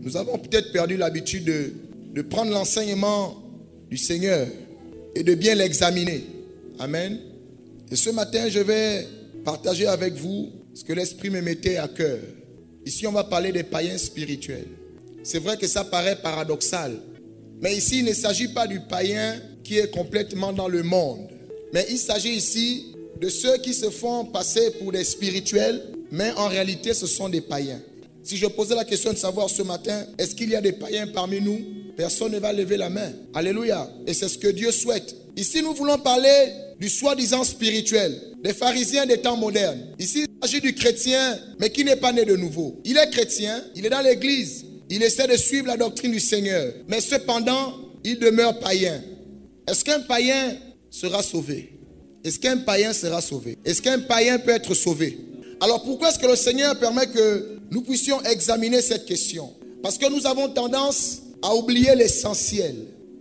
Nous avons peut-être perdu l'habitude de prendre l'enseignement du Seigneur et de bien l'examiner. Amen. Et ce matin, je vais partager avec vous ce que l'Esprit me mettait à cœur. Ici, on va parler des païens spirituels. C'est vrai que ça paraît paradoxal. Mais ici, il ne s'agit pas du païen qui est complètement dans le monde. Mais il s'agit ici de ceux qui se font passer pour des spirituels, mais en réalité, ce sont des païens. Si je posais la question de savoir ce matin, est-ce qu'il y a des païens parmi nous? Personne ne va lever la main. Alléluia. Et c'est ce que Dieu souhaite. Ici, nous voulons parler du soi-disant spirituel, des pharisiens des temps modernes. Ici, il s'agit du chrétien, mais qui n'est pas né de nouveau. Il est chrétien, il est dans l'église, il essaie de suivre la doctrine du Seigneur. Mais cependant, il demeure païen. Est-ce qu'un païen sera sauvé? Est-ce qu'un païen sera sauvé? Est-ce qu'un païen peut être sauvé? Alors pourquoi est-ce que le Seigneur permet que nous puissions examiner cette question? Parce que nous avons tendance à oublier l'essentiel.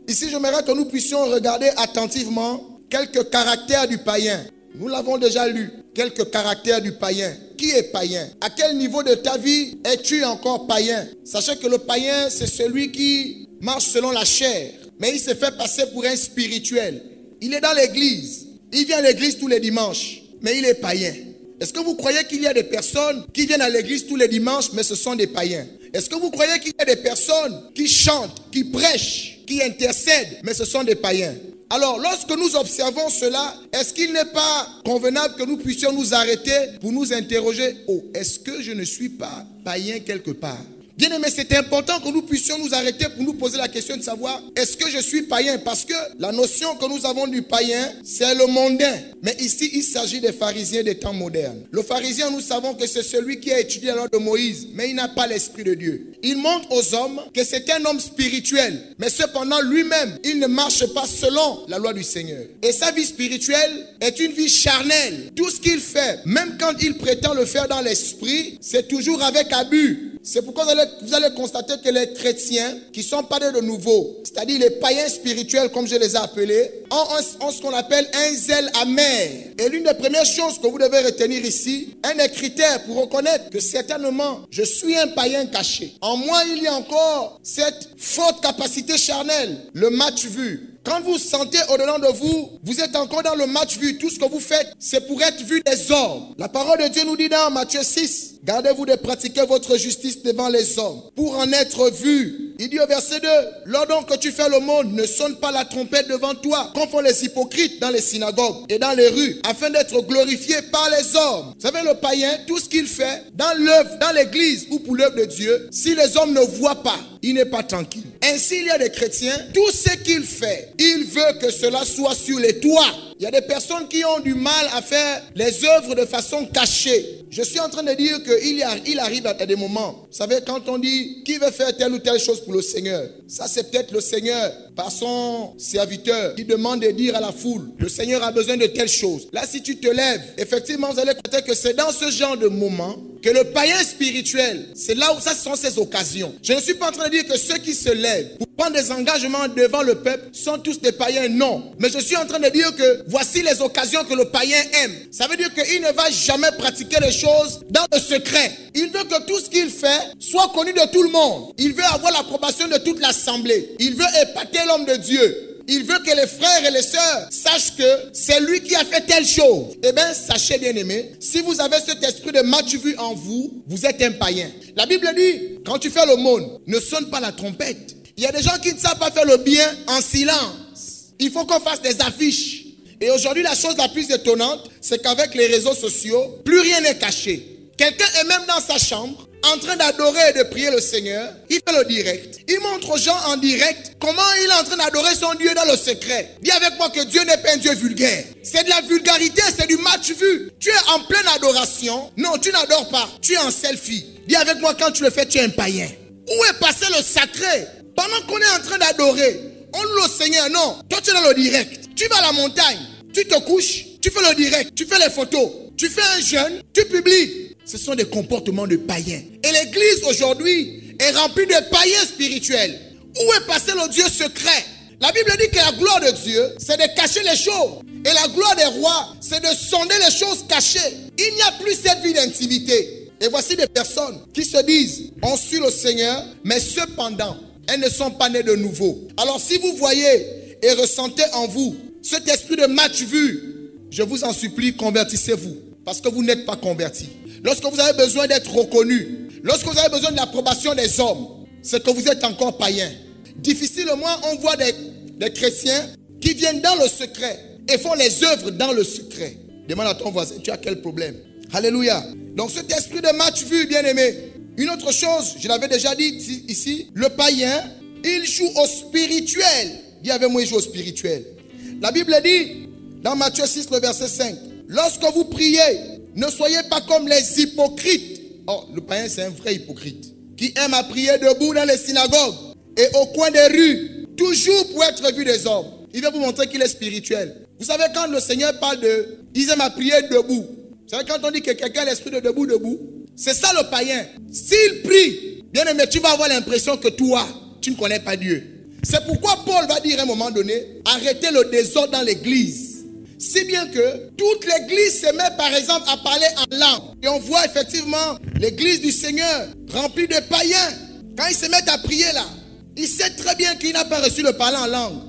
Ici, j'aimerais que nous puissions regarder attentivement quelques caractères du païen. Nous l'avons déjà lu. Quelques caractères du païen. Qui est païen? À quel niveau de ta vie es-tu encore païen? Sachez que le païen, c'est celui qui marche selon la chair. Mais il se fait passer pour un spirituel. Il est dans l'église. Il vient à l'église tous les dimanches. Mais il est païen. Est-ce que vous croyez qu'il y a des personnes qui viennent à l'église tous les dimanches, mais ce sont des païens? Est-ce que vous croyez qu'il y a des personnes qui chantent, qui prêchent, qui intercèdent, mais ce sont des païens? Alors, lorsque nous observons cela, est-ce qu'il n'est pas convenable que nous puissions nous arrêter pour nous interroger? Oh, est-ce que je ne suis pas païen quelque part? Bien aimé, c'est important que nous puissions nous arrêter pour nous poser la question de savoir, est-ce que je suis païen? Parce que la notion que nous avons du païen, c'est le mondain. Mais ici, il s'agit des pharisiens des temps modernes. Le pharisien, nous savons que c'est celui qui a étudié la loi de Moïse, mais il n'a pas l'esprit de Dieu. Il montre aux hommes que c'est un homme spirituel, mais cependant lui-même, il ne marche pas selon la loi du Seigneur. Et sa vie spirituelle est une vie charnelle. Tout ce qu'il fait, même quand il prétend le faire dans l'esprit, c'est toujours avec abus. C'est pourquoi vous allez constater que les chrétiens qui sont pas nés de nouveau, c'est-à-dire les païens spirituels comme je les ai appelés, ont ce qu'on appelle un zèle amer. Et l'une des premières choses que vous devez retenir ici, un des critères pour reconnaître que certainement je suis un païen caché. En moi, il y a encore cette forte capacité charnelle, le match vu. Quand vous sentez au-dedans de vous, vous êtes encore dans le match vu. Tout ce que vous faites, c'est pour être vu des hommes. La parole de Dieu nous dit dans Matthieu 6, gardez-vous de pratiquer votre justice devant les hommes pour en être vu. Il dit au verset 2, lors donc que tu fais l'aumône, ne sonne pas la trompette devant toi, comme font les hypocrites dans les synagogues et dans les rues, afin d'être glorifiés par les hommes. Vous savez, le païen, tout ce qu'il fait dans l'œuvre, dans l'église ou pour l'œuvre de Dieu, si les hommes ne voient pas, il n'est pas tranquille. Ainsi, il y a des chrétiens, tout ce qu'il fait, il veut que cela soit sur les toits. Il y a des personnes qui ont du mal à faire les œuvres de façon cachée. Je suis en train de dire qu'il arrive à des moments. Vous savez, quand on dit qui veut faire telle ou telle chose pour le Seigneur, ça c'est peut-être le Seigneur par son serviteur qui demande de dire à la foule, le Seigneur a besoin de telle chose. Là, si tu te lèves, effectivement, vous allez constater que c'est dans ce genre de moment que le païen spirituel, c'est là où ça sont ses occasions. Je ne suis pas en train de dire que ceux qui se lèvent pour prendre des engagements devant le peuple sont tous des païens, non. Mais je suis en train de dire que voici les occasions que le païen aime. Ça veut dire qu'il ne va jamais pratiquer les choses dans le secret. Il veut que tout ce qu'il fait soit connu de tout le monde. Il veut avoir l'approbation de toute l'assemblée. Il veut épater l'homme de Dieu. Il veut que les frères et les sœurs sachent que c'est lui qui a fait telle chose. Eh bien, sachez bien aimé, si vous avez cet esprit de match vu en vous, vous êtes un païen. La Bible dit, quand tu fais l'aumône, ne sonne pas la trompette. Il y a des gens qui ne savent pas faire le bien en silence. Il faut qu'on fasse des affiches. Et aujourd'hui, la chose la plus étonnante, c'est qu'avec les réseaux sociaux, plus rien n'est caché. Quelqu'un est même dans sa chambre, en train d'adorer et de prier le Seigneur. Il fait le direct. Il montre aux gens en direct comment il est en train d'adorer son Dieu dans le secret. Dis avec moi que Dieu n'est pas un Dieu vulgaire. C'est de la vulgarité, c'est du match vu. Tu es en pleine adoration. Non, tu n'adores pas. Tu es en selfie. Dis avec moi, quand tu le fais, tu es un païen. Où est passé le sacré? Pendant qu'on est en train d'adorer, on loue le Seigneur. Non, toi tu es dans le direct. Tu vas à la montagne, tu te couches, tu fais le direct, tu fais les photos, tu fais un jeûne, tu publies. Ce sont des comportements de païens. Et l'église aujourd'hui est remplie de païens spirituels. Où est passé le Dieu secret? La Bible dit que la gloire de Dieu, c'est de cacher les choses. Et la gloire des rois, c'est de sonder les choses cachées. Il n'y a plus cette vie d'intimité. Et voici des personnes qui se disent, on suit le Seigneur, mais cependant, elles ne sont pas nées de nouveau. Alors si vous voyez et ressentez en vous cet esprit de match vu, je vous en supplie, convertissez-vous. Parce que vous n'êtes pas convertis. Lorsque vous avez besoin d'être reconnu, lorsque vous avez besoin de l'approbation des hommes, c'est que vous êtes encore païen. Difficilement, on voit des chrétiens qui viennent dans le secret et font les œuvres dans le secret. Demande à ton voisin, tu as quel problème? Alléluia. Donc cet esprit de match vu, bien aimé. Une autre chose, je l'avais déjà dit ici, le païen, il joue au spirituel. Dis avec moi, il joue au spirituel. La Bible dit, dans Matthieu 6, le verset 5, lorsque vous priez, ne soyez pas comme les hypocrites. Oh, le païen, c'est un vrai hypocrite. Qui aime à prier debout dans les synagogues et au coin des rues, toujours pour être vu des hommes. Il veut vous montrer qu'il est spirituel. Vous savez, quand le Seigneur parle de, ils aiment à prier debout. Vous savez, quand on dit que quelqu'un a l'esprit de debout, c'est ça le païen. S'il prie, bien aimé, tu vas avoir l'impression que toi, tu ne connais pas Dieu. C'est pourquoi Paul va dire à un moment donné, arrêtez le désordre dans l'église. Si bien que toute l'église se met par exemple à parler en langue. Et on voit effectivement l'église du Seigneur remplie de païens. Quand ils se mettent à prier là, il sait très bien qu'il n'a pas reçu le parler en langue.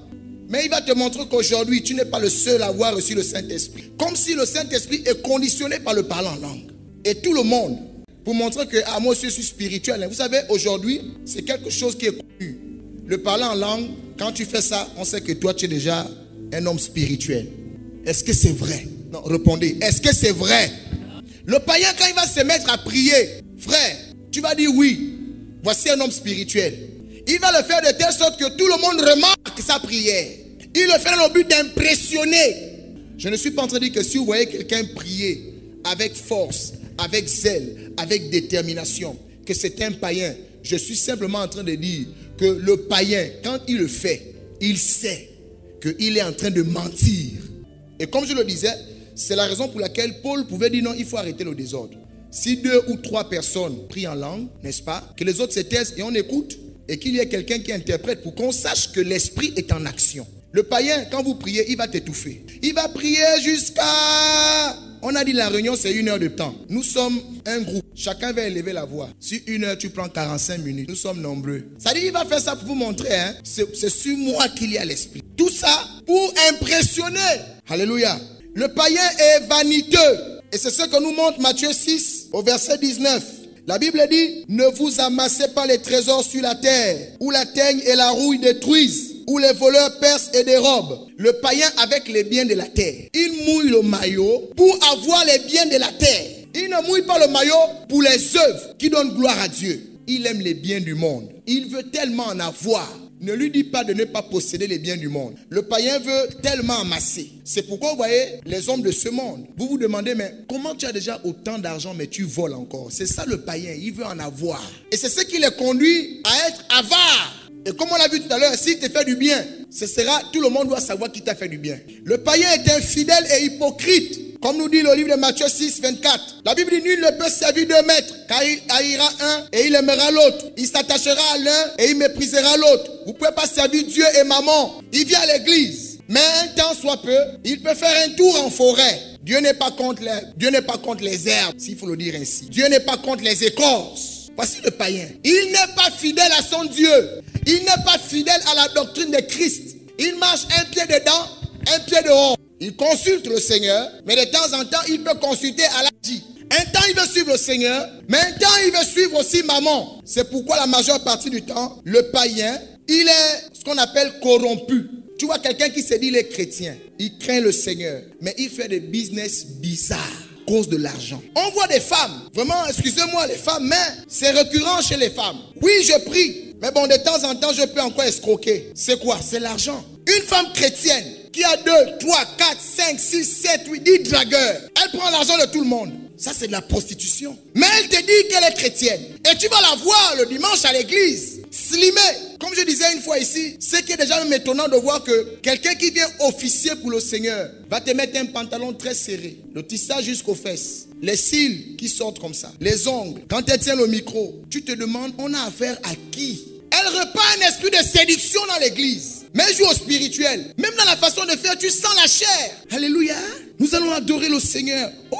Mais il va te montrer qu'aujourd'hui, tu n'es pas le seul à avoir reçu le Saint-Esprit. Comme si le Saint-Esprit est conditionné par le parler en langue. Et tout le monde, pour montrer que moi aussi je suis spirituel. Vous savez, aujourd'hui, c'est quelque chose qui est connu. Le parler en langue, quand tu fais ça, on sait que toi, tu es déjà un homme spirituel. Est-ce que c'est vrai? Non, répondez. Est-ce que c'est vrai? Le païen, quand il va se mettre à prier, frère, tu vas dire oui. Voici un homme spirituel. Il va le faire de telle sorte que tout le monde remarque sa prière. Il le fait dans le but d'impressionner. Je ne suis pas en train de dire que si vous voyez quelqu'un prier avec force, avec zèle, avec détermination, que c'est un païen. Je suis simplement en train de dire que le païen, quand il le fait, il sait qu'il est en train de mentir. Et comme je le disais, c'est la raison pour laquelle Paul pouvait dire non, il faut arrêter le désordre. Si 2 ou 3 personnes prient en langue, n'est-ce pas, que les autres se taisent et on écoute, et qu'il y ait quelqu'un qui interprète pour qu'on sache que l'esprit est en action. Le païen, quand vous priez, il va t'étouffer. Il va prier jusqu'à... On a dit la réunion, c'est 1 heure de temps. Nous sommes un groupe. Chacun va élever la voix. Si 1 heure, tu prends 45 minutes. Nous sommes nombreux. Ça dit, il va faire ça pour vous montrer. Hein? C'est sur moi qu'il y a l'esprit. Tout ça pour impressionner. Alléluia. Le païen est vaniteux. Et c'est ce que nous montre Matthieu 6 au verset 19. La Bible dit, ne vous amassez pas les trésors sur la terre, où la teigne et la rouille détruisent, où les voleurs percent et dérobent. Le païen avec les biens de la terre. Il mouille le maillot pour avoir les biens de la terre. Il ne mouille pas le maillot pour les œuvres qui donnent gloire à Dieu. Il aime les biens du monde. Il veut tellement en avoir. Ne lui dis pas de ne pas posséder les biens du monde. Le païen veut tellement amasser. C'est pourquoi vous voyez les hommes de ce monde. Vous vous demandez, mais comment tu as déjà autant d'argent mais tu voles encore? C'est ça le païen, il veut en avoir. Et c'est ce qui les conduit à être avares. Et comme on l'a vu tout à l'heure, s'il te fait du bien, ce sera, tout le monde doit savoir qui t'a fait du bien. Le païen est infidèle et hypocrite. Comme nous dit le livre de Matthieu 6, 24. La Bible dit, nul ne peut servir 2 maîtres, car il haïra un et il aimera l'autre. Il s'attachera à l'un et il méprisera l'autre. Vous ne pouvez pas servir Dieu et maman. Il vient à l'église, mais un temps soit peu, il peut faire un tour en forêt. Dieu n'est pas contre les herbes, s'il faut le dire ainsi. Dieu n'est pas contre les écorces. Voici le païen. Il n'est pas fidèle à son Dieu. Il n'est pas fidèle à la doctrine de Christ. Il marche un pied dedans, un pied dehors. Il consulte le Seigneur, mais de temps en temps, il peut consulter Allah-dit. Un temps, il veut suivre le Seigneur, mais un temps, il veut suivre aussi maman. C'est pourquoi la majeure partie du temps, le païen, il est ce qu'on appelle corrompu. Tu vois quelqu'un qui se dit il est chrétien, il craint le Seigneur, mais il fait des business bizarres à cause de l'argent. On voit des femmes, vraiment, excusez-moi les femmes, mais c'est récurrent chez les femmes. Oui, je prie, mais bon, de temps en temps, je peux encore escroquer. C'est quoi? C'est l'argent. Une femme chrétienne qui a 2, 3, 4, 5, 6, 7, 8, 10 dragueurs, elle prend l'argent de tout le monde. Ça, c'est de la prostitution. Mais elle te dit qu'elle est chrétienne. Et tu vas la voir le dimanche à l'église, slimée. Comme je disais une fois ici, ce qui est déjà même étonnant de voir que quelqu'un qui vient officier pour le Seigneur va te mettre un pantalon très serré, le tissage jusqu'aux fesses, les cils qui sortent comme ça, les ongles. Quand elle tient le micro, tu te demandes, on a affaire à qui? Elle repart un esprit de séduction dans l'église. Mais elle joue au spirituel. Même dans la façon de faire, tu sens la chair. Alléluia. Nous allons adorer le Seigneur. Oh,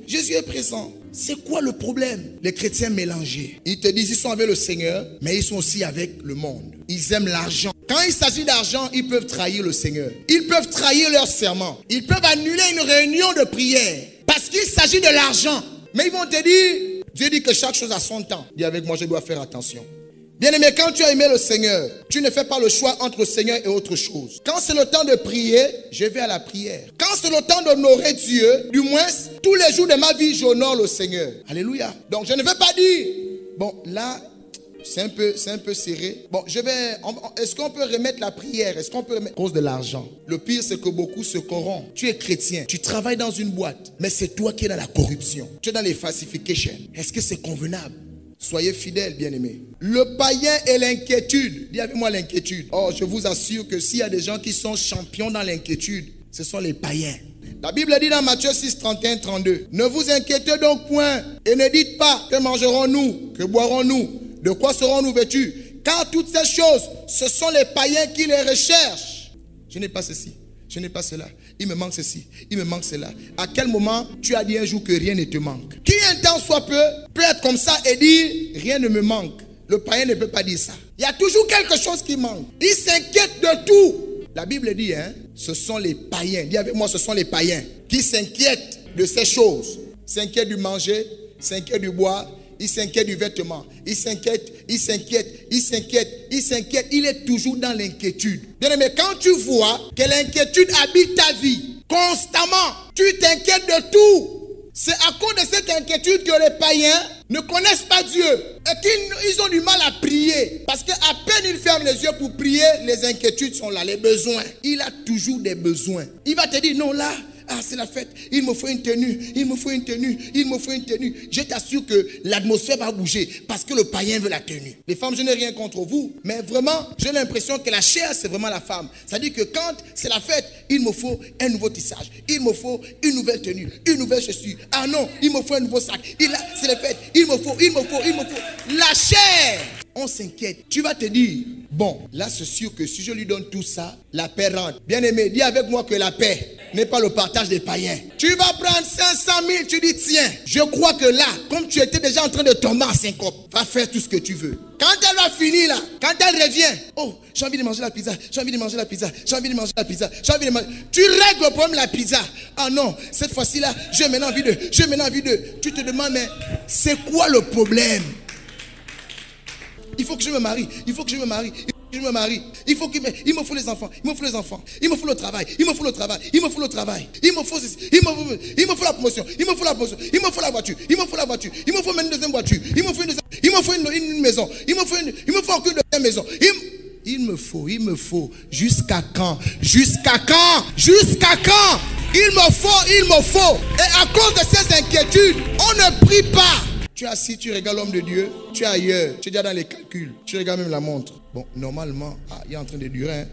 Jésus est présent. C'est quoi le problème? Les chrétiens mélangés. Ils te disent ils sont avec le Seigneur, mais ils sont aussi avec le monde. Ils aiment l'argent. Quand il s'agit d'argent, ils peuvent trahir le Seigneur. Ils peuvent trahir leur serment. Ils peuvent annuler une réunion de prière parce qu'il s'agit de l'argent. Mais ils vont te dire, Dieu dit que chaque chose a son temps. Dis avec moi, je dois faire attention. Bien-aimé, quand tu as aimé le Seigneur, tu ne fais pas le choix entre le Seigneur et autre chose. Quand c'est le temps de prier, je vais à la prière. Quand c'est le temps d'honorer Dieu, du moins, tous les jours de ma vie, j'honore le Seigneur. Alléluia. Donc, je ne vais pas dire, bon, là, c'est un peu serré. Bon, est-ce qu'on peut remettre la prière? Est-ce qu'on peut remettre? À cause de l'argent. Le pire, c'est que beaucoup se corrompent. Tu es chrétien, tu travailles dans une boîte, mais c'est toi qui es dans la corruption. Tu es dans les falsifications. Est-ce que c'est convenable? Soyez fidèles, bien-aimés. Le païen et l'inquiétude. Dis avec moi l'inquiétude. Oh, je vous assure que s'il y a des gens qui sont champions dans l'inquiétude, ce sont les païens. La Bible dit dans Matthieu 6, 31, 32. Ne vous inquiétez donc point et ne dites pas que mangerons-nous, que boirons-nous, de quoi serons-nous vêtus. Car toutes ces choses, ce sont les païens qui les recherchent. Je n'ai pas ceci, je n'ai pas cela. Il me manque ceci, il me manque cela. À quel moment tu as dit un jour que rien ne te manque? Qui un temps soit peu peut être comme ça et dire rien ne me manque. Le païen ne peut pas dire ça. Il y a toujours quelque chose qui manque. Il s'inquiète de tout. La Bible dit, ce sont les païens. Dis avec moi, ce sont les païens qui s'inquiètent de ces choses. Ils s'inquiètent du manger, ils s'inquiètent du boire, ils s'inquiètent du vêtement. Ils s'inquiètent, ils s'inquiètent, ils s'inquiètent, ils s'inquiètent. Il est toujours dans l'inquiétude. Bien aimé, quand tu vois que l'inquiétude habite ta vie, constamment, tu t'inquiètes de tout. C'est à cause de cette inquiétude que les païens ne connaissent pas Dieu. Et qu'ils ont du mal à prier. Parce qu'à peine ils ferment les yeux pour prier, les inquiétudes sont là, les besoins. Il a toujours des besoins. Il va te dire, non là, c'est la fête, il me faut une tenue, il me faut une tenue, il me faut une tenue. Je t'assure que l'atmosphère va bouger parce que le païen veut la tenue. Les femmes, je n'ai rien contre vous, mais vraiment, j'ai l'impression que la chair, c'est vraiment la femme. C'est-à-dire que quand c'est la fête, il me faut un nouveau tissage, il me faut une nouvelle tenue, une nouvelle chaussure. Ah non, il me faut un nouveau sac. C'est la fête, il me faut. La chair, on s'inquiète. Tu vas te dire, bon, là c'est sûr que si je lui donne tout ça, la paix rentre. Bien aimé, dis avec moi que la paix n'est pas le partage des païens. Tu vas prendre 500 000, tu dis tiens, je crois que là, comme tu étais déjà en train de tomber en syncope, va faire tout ce que tu veux. Quand elle va finir là, quand elle revient, oh, j'ai envie de manger la pizza, j'ai envie de manger la pizza, j'ai envie de manger la pizza, j'ai envie de manger. Tu règles le problème de la pizza. Ah non, cette fois-ci là, j'ai maintenant envie de, Tu te demandes, mais c'est quoi le problème? Il faut que je me marie, il faut que je me marie. Je me marie, il me faut les enfants, il me faut les enfants, il me faut le travail, il me faut le travail, il me faut le travail, il me faut ceci, il me faut la promotion, il me faut la promotion, il me faut la voiture, il me faut la voiture, il me faut même une deuxième voiture, il me faut une maison, il me faut encore une deuxième maison, il me faut, jusqu'à quand? Jusqu'à quand? Jusqu'à quand? Il me faut, et à cause de ces inquiétudes, on ne prie pas. Tu es assis, tu regardes l'homme de Dieu, tu es ailleurs, tu es déjà dans les calculs, tu regardes même la montre. Bon, normalement, il est en train de durer,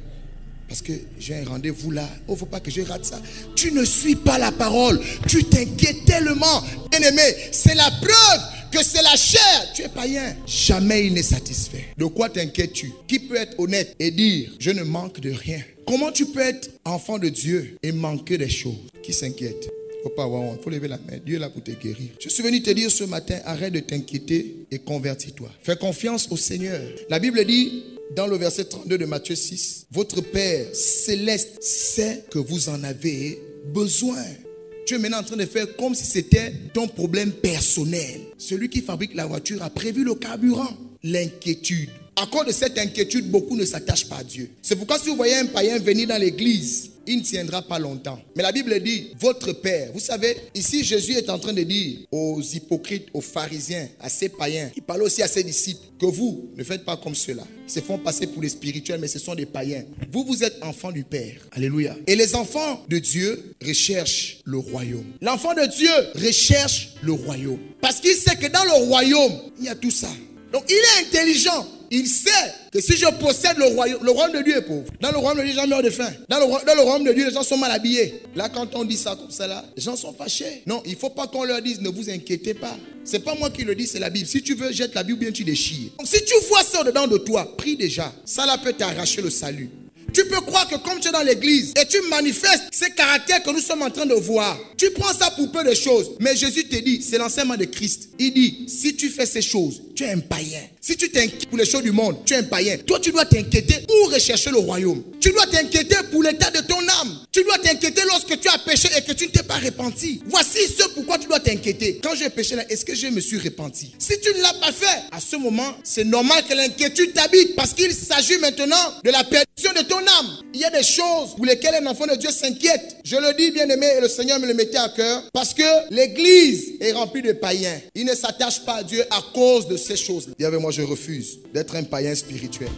parce que j'ai un rendez-vous là. Il ne faut pas que je rate ça. Tu ne suis pas la parole, tu t'inquiètes tellement. Bien-aimé, c'est la preuve que c'est la chair. Tu es païen. Jamais il n'est satisfait. De quoi t'inquiètes-tu? Qui peut être honnête et dire, je ne manque de rien? Comment tu peux être enfant de Dieu et manquer des choses? Qui s'inquiète? Il ne faut pas avoir honte, il faut lever la main. Dieu est là pour te guérir. Je suis venu te dire ce matin, arrête de t'inquiéter et convertis-toi. Fais confiance au Seigneur. La Bible dit dans le verset 32 de Matthieu 6, votre Père céleste sait que vous en avez besoin. Tu es maintenant en train de faire comme si c'était ton problème personnel. Celui qui fabrique la voiture a prévu le carburant. L'inquiétude. À cause de cette inquiétude, beaucoup ne s'attachent pas à Dieu. C'est pourquoi si vous voyez un païen venir dans l'église, il ne tiendra pas longtemps. Mais la Bible dit, votre Père. Vous savez, ici Jésus est en train de dire aux hypocrites, aux pharisiens, à ces païens, il parle aussi à ses disciples, que vous ne faites pas comme cela. Ils se font passer pour les spirituels, mais ce sont des païens. Vous, vous êtes enfants du Père. Alléluia. Et les enfants de Dieu recherchent le royaume. L'enfant de Dieu recherche le royaume. Parce qu'il sait que dans le royaume, il y a tout ça. Donc il est intelligent. Il sait que si je possède le royaume de Dieu est pauvre. Dans le royaume de Dieu, les gens meurent de faim. Dans le royaume de Dieu, les gens sont mal habillés. Là, quand on dit ça comme ça, là, les gens sont fâchés. Non, il ne faut pas qu'on leur dise, ne vous inquiétez pas. Ce n'est pas moi qui le dis, c'est la Bible. Si tu veux, jette la Bible, bien tu déchires. Donc si tu vois ça dedans de toi, prie déjà. Ça là peut t'arracher le salut. Tu peux croire que comme tu es dans l'église et tu manifestes ces caractères que nous sommes en train de voir, tu prends ça pour peu de choses. Mais Jésus te dit, c'est l'enseignement de Christ. Il dit, si tu fais ces choses, tu es un païen. Si tu t'inquiètes pour les choses du monde, tu es un païen. Toi, tu dois t'inquiéter pour rechercher le royaume. Tu dois t'inquiéter pour l'état de ton âme. Tu dois t'inquiéter lorsque tu as péché et que tu ne t'es pas repenti. Voici ce pourquoi tu dois t'inquiéter. Quand j'ai péché là, est-ce que je me suis repenti? Si tu ne l'as pas fait, à ce moment, c'est normal que l'inquiétude t'habite parce qu'il s'agit maintenant de la perdition de ton âme. Il y a des choses pour lesquelles un enfant de Dieu s'inquiète. Je le dis, bien-aimé, et le Seigneur me le mettait à cœur parce que l'église est remplie de païens. Ils ne s'attachent pas à Dieu à cause de ces choses-là. Dis avec moi, je refuse d'être un païen spirituel.